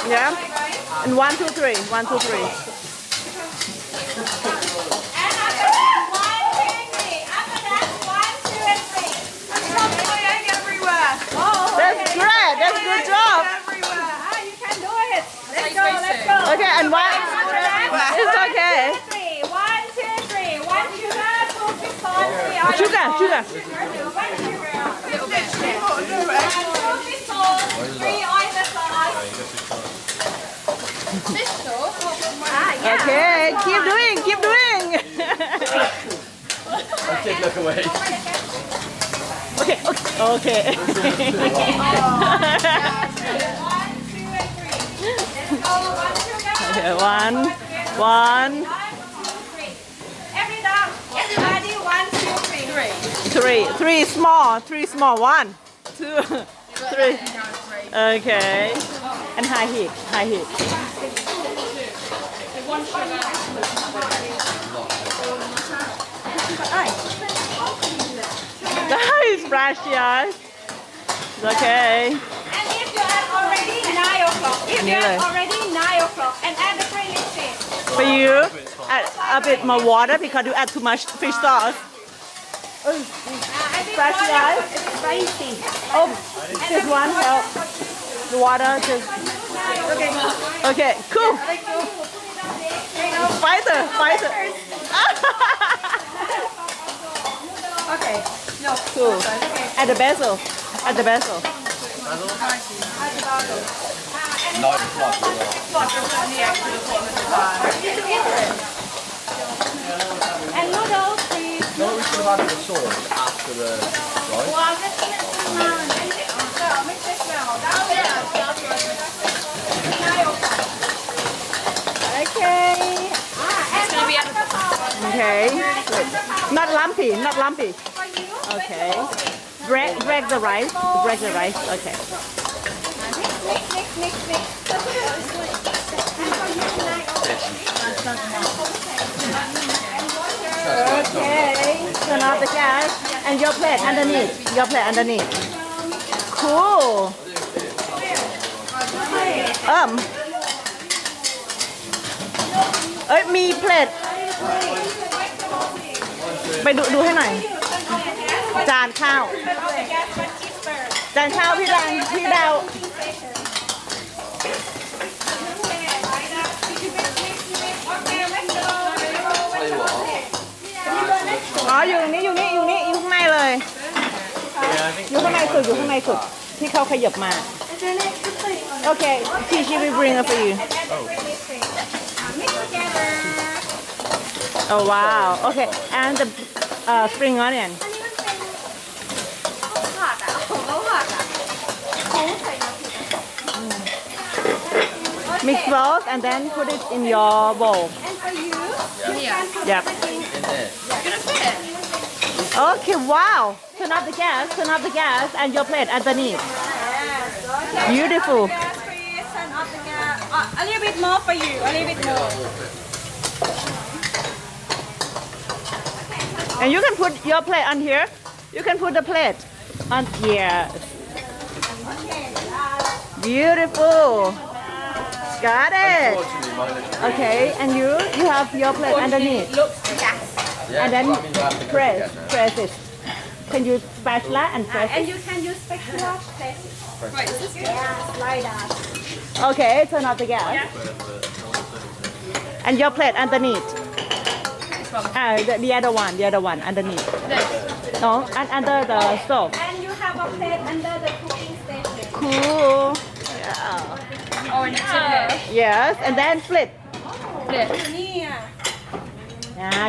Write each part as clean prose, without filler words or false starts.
Yeah. And 1, 2, 3. 1, 2, 3. And after that, 1, 2, 3. After that, 1, 2, and 3. Stop flying everywhere. Oh, That's great. That's good job. Everywhere. ah, you can do it. Let's go, let's go. Okay, and one. It's okay. 3. 1, 2, 3. 1 sugar, 2 pistol, 3 oil. Sugar, sugar. 1 sugar. Literally what to do. 2 pistol, 3 oyster sauce. Ah, yeah. Okay, keep doing, keep doing. I did look away. Okay, okay, okay. 1, 2, and 3. Let's go. 1 sugar. Okay, one, 1, 2, 3. Everybody, 1, 2, 3. three small, 1, 2, 3. Okay, and high heat, high heat. Nice, Russia. Okay. And if you are already 9 o'clock, if you are already 9 o'clock, and add the cream mixture. For you, add a bit more water because you add too much fish sauce. I think Fresh water rice? is spicy. Oh, just one help. The water just. Okay, cool. Fighter, fighter. Okay. No. Cool. At the basil. At the basil. 9 o'clock as well. And noodles, please. No, we should have had the sauce after the rice. Okay. It's going to be at the Okay. Not lumpy, not lumpy. Okay. Break the rice. Break the rice. Okay. Okay. Turn off the gas. And your plate underneath. Your plate underneath. Cool. เอ้ยมีเพลทไปดูให้หน่อยจานข้าวพี่ดาวอ๋ออยู่ข้างในเลยอยู่ข้างในสุดที่เขาขยับมาโอเคshe will bring it for you Oh wow. Okay. And the spring onion. Mix both and then put it in your bowl. And for you, Yep. Okay. Wow. Turn off the gas, and your plate underneath. Beautiful. gas, please. Turn off the gas. A little bit more for you. A little bit more. And you can put your plate on here. You can put the plate on here. Beautiful. Got it. Unfortunately, mine is Okay, and you have your plate underneath. yeah, And then that means I have to cook again now. press it. Can you spatula and press And it? you can use spatula. Place it. Yeah, slide out. Okay, turn off the gas. And your plate underneath. The other one underneath. No, under the stove. And you have a plate under the cooking station. Cool. Yeah. Oh, and it's in here. Yes, and then flip. Yeah.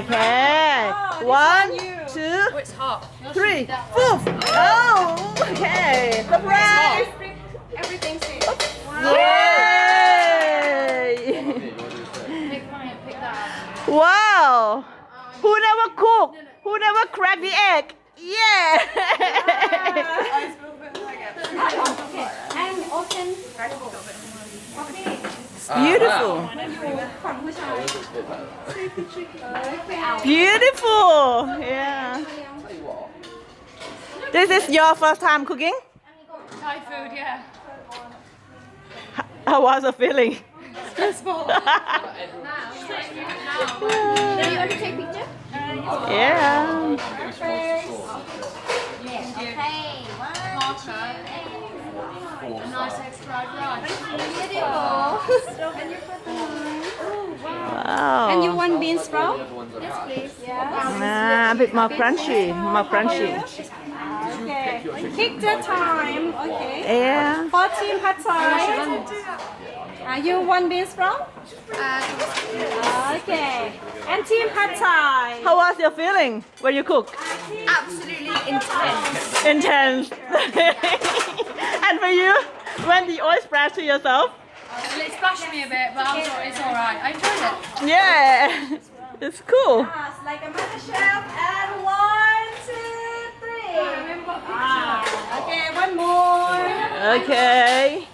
Okay. One, two, Oh, it's hot. 3, 4. Oh, okay. Surprise. Everything's in. Yay! Pick that. Wow. Who never cook? Who never crack the egg? Yeah. And open. Okay. Beautiful. Beautiful. Yeah. This is your first time cooking? Thai food, yeah. How was the feeling? Stressful. Do you want to take picture? Yeah. Okay. Marker. Nice extra rice. Wow. And you want bean sprout? Yes, please. A bit more crunchy. More crunchy. Okay. Pick the time. Okay. Yeah. 14 pad thai. You want bean sprout? Okay. And team pad thai. How was your feeling when you cook? Absolutely intense. Intense. And for you, when the oil splash to yourself? Well, it splashed me a bit, but it's alright. I enjoyed it. Yeah. It's cool. Like a master chef. And 1, 2, 3. Okay, one more. Okay.